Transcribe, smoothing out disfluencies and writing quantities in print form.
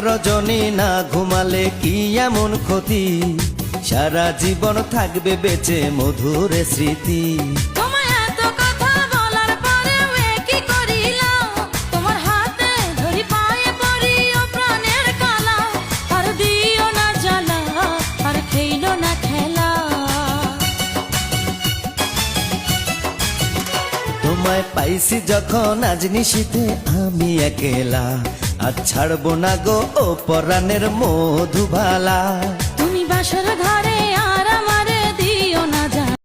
রজনী না ঘুমালে কি এমন ক্ষতি, সারা জীবন থাকবে বেঁচে মধুর স্মৃতি। তোমায় এত কথা বলার পরেও কি করিলাম, তোমার হাতে ধরি পায়ে পড়ি ও প্রাণের কালা। আর দিও না জ্বালা, আর খেইলো না খেলা। তোমায় পাইছি যখন আজ নিশীথে আমি একেলা, আর ছাড়বো না গো ও পরাণের মধুবালা। তুমি বাসর ঘরে